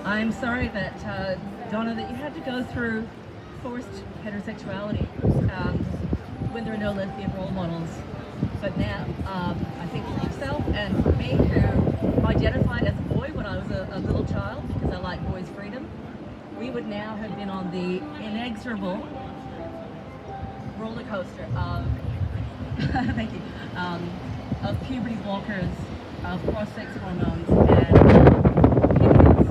I'm sorry that, Donna, that you had to go through forced heterosexuality when there are no lesbian role models. But now, I think for yourself and for me, who identified as a boy when I was a little child because I like boys' freedom, we would now have been on the inexorable roller coaster of thank you, of puberty blockers, of cross-sex hormones, and hideous,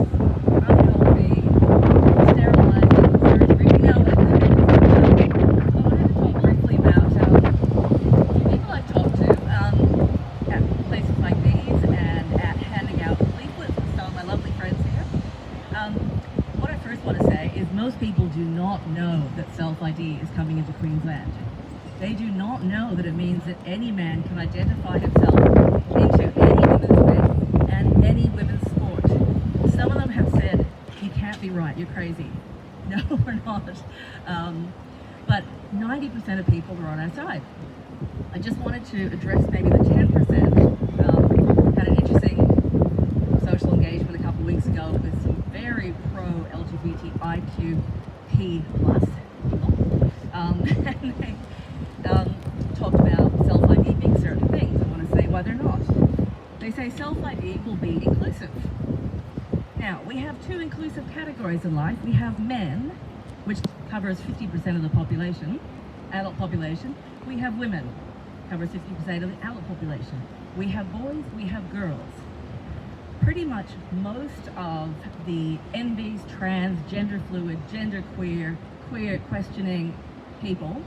unhealthy, sterilizing surgery. I wanted to talk briefly about people I've talked to at places like these and at handing out leaflets with some of my lovely friends here. What I first want to say is most people do not know that self-ID is coming into Queensland. They do not know that it means that any man can identify himself into any women's space and any women's sport. Some of them have said, you can't be right, you're crazy. No, we're not. But 90% of people are on our side. I just wanted to address maybe the 10%. Had an interesting social engagement a couple of weeks ago with some very pro-LGBTIQP plus people. And they talked about self-ID being certain things. I want to say why they're not. They say self-ID will be inclusive. Now, we have two inclusive categories in life. We have men, which covers 50% of the population, adult population. We have women, covers 50% of the adult population. We have boys, we have girls. Pretty much most of the NBs, trans, gender fluid, gender queer questioning people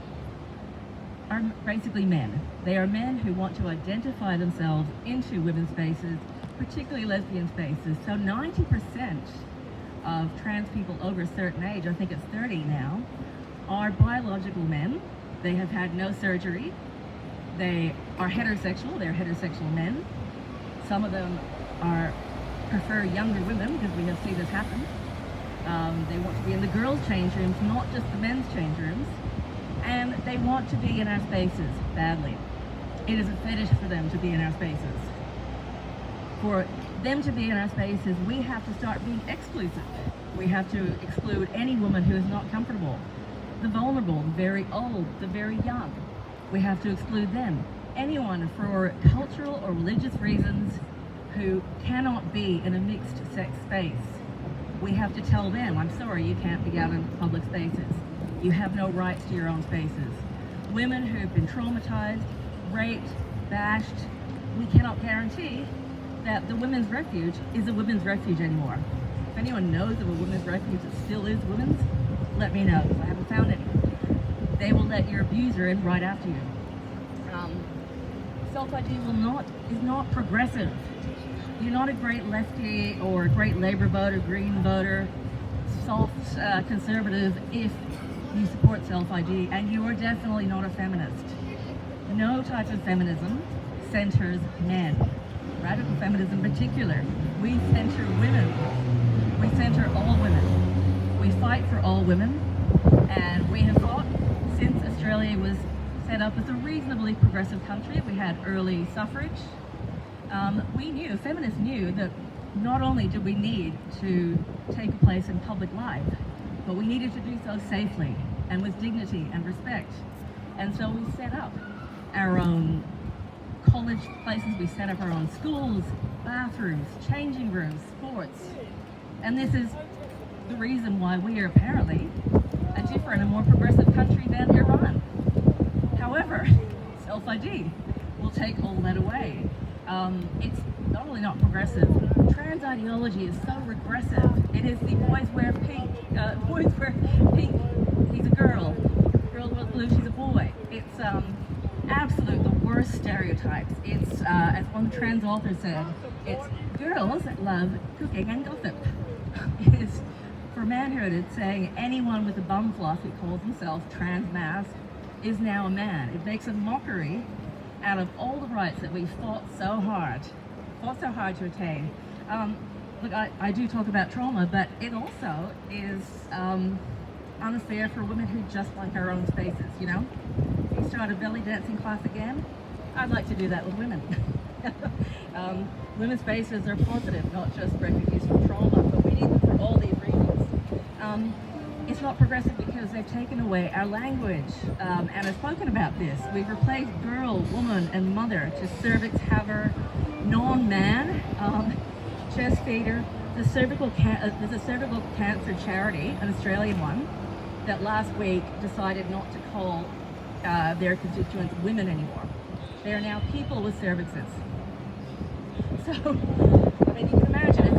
are basically men. They are men who want to identify themselves into women's spaces, particularly lesbian spaces. So 90% of trans people over a certain age, I think it's 30 now, are biological men. They have had no surgery. They are heterosexual. They're heterosexual men. Some of them prefer younger women because we have seen this happen. They want to be in the girls' change rooms, not just the men's change rooms. And they want to be in our spaces badly. It is a fetish for them to be in our spaces. For them to be in our spaces, we have to start being exclusive. We have to exclude any woman who is not comfortable. The vulnerable, the very old, the very young. We have to exclude them. Anyone for cultural or religious reasons who cannot be in a mixed sex space. We have to tell them, I'm sorry, you can't be out in public spaces. You have no rights to your own spaces. Women who have been traumatized, raped, bashed, we cannot guarantee that the women's refuge is a women's refuge anymore. If anyone knows of a women's refuge that still is women's, let me know, because I haven't found any. They will let your abuser in right after you. Self-ID is not progressive. You're not a great lefty or a great Labour voter, Green voter, soft conservative if you support self-ID, and you are definitely not a feminist. No type of feminism centers men. Radical feminism in particular. We center women. We center all women. We fight for all women, and we have fought since Australia was set up as a reasonably progressive country. We had early suffrage. Feminists knew that not only did we need to take a place in public life, but we needed to do so safely and with dignity and respect. And so we set up our own college places, we set up our own schools, bathrooms, changing rooms, sports. And this is the reason why we are apparently a different and more progressive country than Iran. However, self-ID will take all that away. It's not only not progressive, trans ideology is so regressive. It is the boys wear pink, he's a girl, girl wears blue, she's a boy. It's absolute the worst stereotypes. It's, as one trans author said, it's girls that love cooking and gossip. It is, for manhood, it's saying anyone with a bum fluff who calls himself trans mask is now a man. It makes a mockery out of all the rights that we fought so hard to attain. Look, I do talk about trauma, but it also is unfair for women who just like our own spaces, you know? If you start a belly dancing class again, I'd like to do that with women. Women's spaces are positive, not just refugees from trauma, but we need them for it's not progressive because they've taken away our language. And I've spoken about this. We've replaced girl, woman, and mother to cervix haver, non-man, chest feeder. There's a cervical cancer charity, an Australian one, that last week decided not to call their constituents women anymore. They are now people with cervixes. So, I mean, you can imagine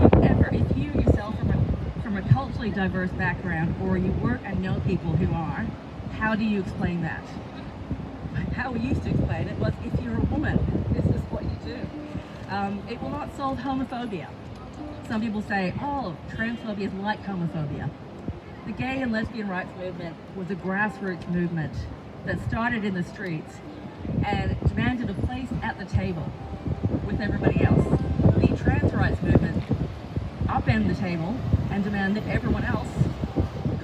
if you yourself from a culturally diverse background, or you work and know people who are, how do you explain that? How we used to explain it was, if you're a woman, this is what you do. It will not solve homophobia. Some people say, oh, transphobia is like homophobia. The gay and lesbian rights movement was a grassroots movement that started in the streets and demanded a place at the table with everybody else. The trans rights movement upend the table and demand that everyone else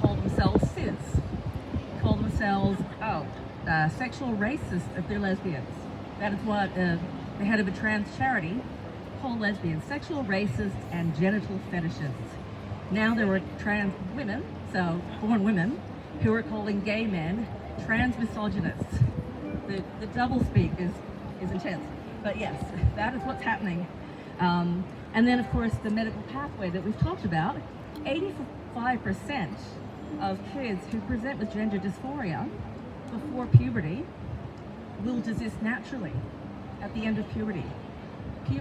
call themselves cis, call themselves sexual racists if they're lesbians. That is what the head of a trans charity called lesbians, sexual racists and genital fetishists. Now there were trans women, so born women, who are calling gay men trans misogynists. The doublespeak is intense. But yes, that is what's happening. And then of course the medical pathway that we've talked about, 85% of kids who present with gender dysphoria before puberty will desist naturally at the end of puberty.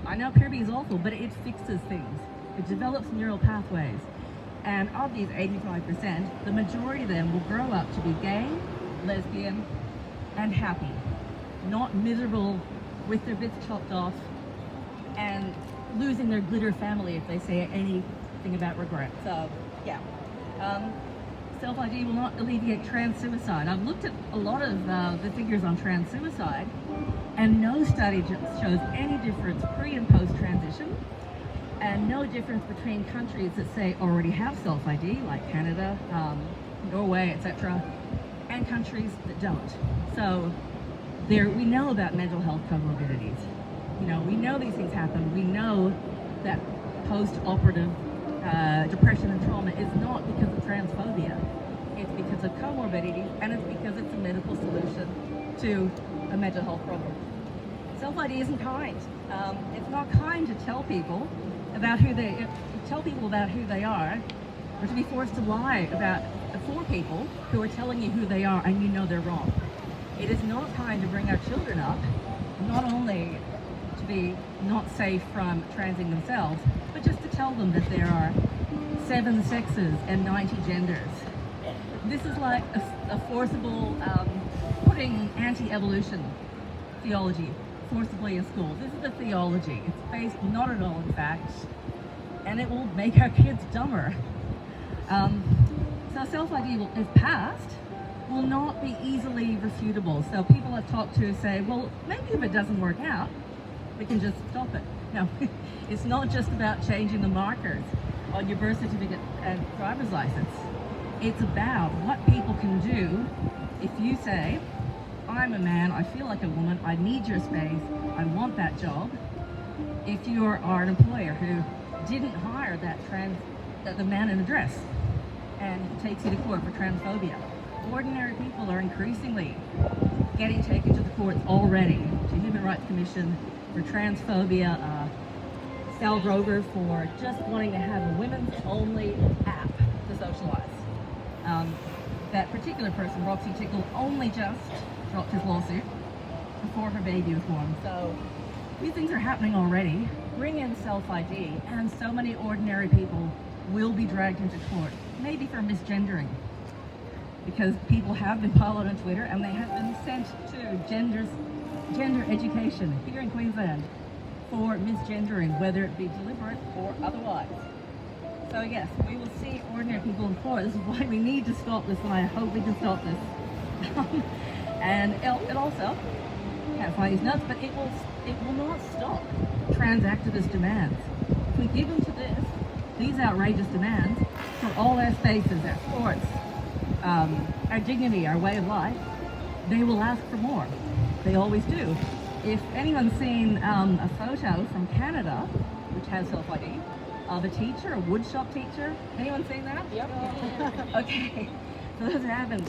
I know puberty is awful, but it fixes things. It develops neural pathways. And of these 85%, the majority of them will grow up to be gay, lesbian, and happy. Not miserable with their bits chopped off and losing their glitter family if they say anything about regret. So, yeah. Self-ID will not alleviate trans suicide. I've looked at a lot of the figures on trans suicide, and no study shows any difference pre and post transition, and no difference between countries that say already have self-ID, like Canada, Norway, etc., and countries that don't. So we know about mental health comorbidities. You know, we know these things happen. We know that post-operative depression and trauma is not because of transphobia. It's because of comorbidities, and it's because it's a medical solution to a mental health problem. Self-ID isn't kind. It's not kind to tell people about who they are, or to be forced to lie for people who are telling you who they are and you know they're wrong. It is not kind to bring our children up, not only to be not safe from transing themselves, but just to tell them that there are 7 sexes and 90 genders. This is like a forcible putting anti-evolution theology forcibly in schools. This is a theology. It's based not at all in facts, and it will make our kids dumber. So self-ID, if passed, will not be easily refutable. So people I've talked to say, well, maybe if it doesn't work out, we can just stop it. No, it's not just about changing the markers on your birth certificate and driver's license. It's about what people can do if you say, I'm a man, I feel like a woman, I need your space, I want that job. If you are an employer who didn't hire the man in a dress and takes you to court for transphobia. Ordinary people are increasingly getting taken to the courts already, to Human Rights Commission for transphobia, Sal Grover for just wanting to have a women's only app to socialize. That particular person, Roxy Tickle, only just dropped his lawsuit before her baby was born. So these things are happening already. Bring in self-ID, and so many ordinary people will be dragged into court, maybe for misgendering, because people have been followed on Twitter and they have been sent to gender education here in Queensland for misgendering, whether it be deliberate or otherwise. So yes, we will see ordinary people in court. This is why we need to stop this, and I hope we can stop this. And it also, can't find these nuts, but it will not stop trans activist demands. If we give in to these outrageous demands for all our spaces, our sports, our dignity, our way of life, they will ask for more. They always do. If anyone's seen a photo from Canada, which has self-ID, of a teacher, a woodshop teacher. Anyone seen that? Yep. Okay. For those who haven't,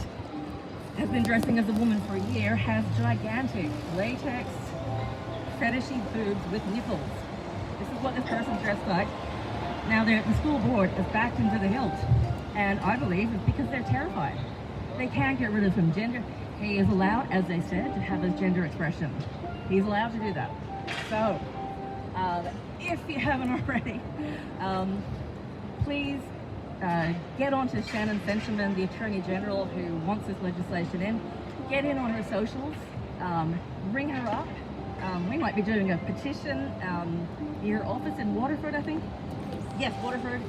has been dressing as a woman for a year, has gigantic latex fetishy boobs with nipples. This is what this person's dressed like. Now the school board is backed into the hilt, and I believe it's because they're terrified. They can't get rid of him. He is allowed, as they said, to have his gender expression. He's allowed to do that. So, if you haven't already, please get onto Shannon Fencherman, the Attorney General who wants this legislation in. Get in on her socials, ring her up. We might be doing a petition near her office in Waterford, I think. Yes, Waterford.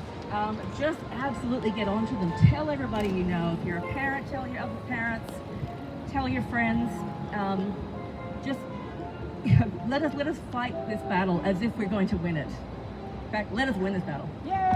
Just absolutely get onto them. Tell everybody you know. If you're a parent, tell your other parents. Tell your friends. Just let us fight this battle as if we're going to win it. In fact, let us win this battle. Yay!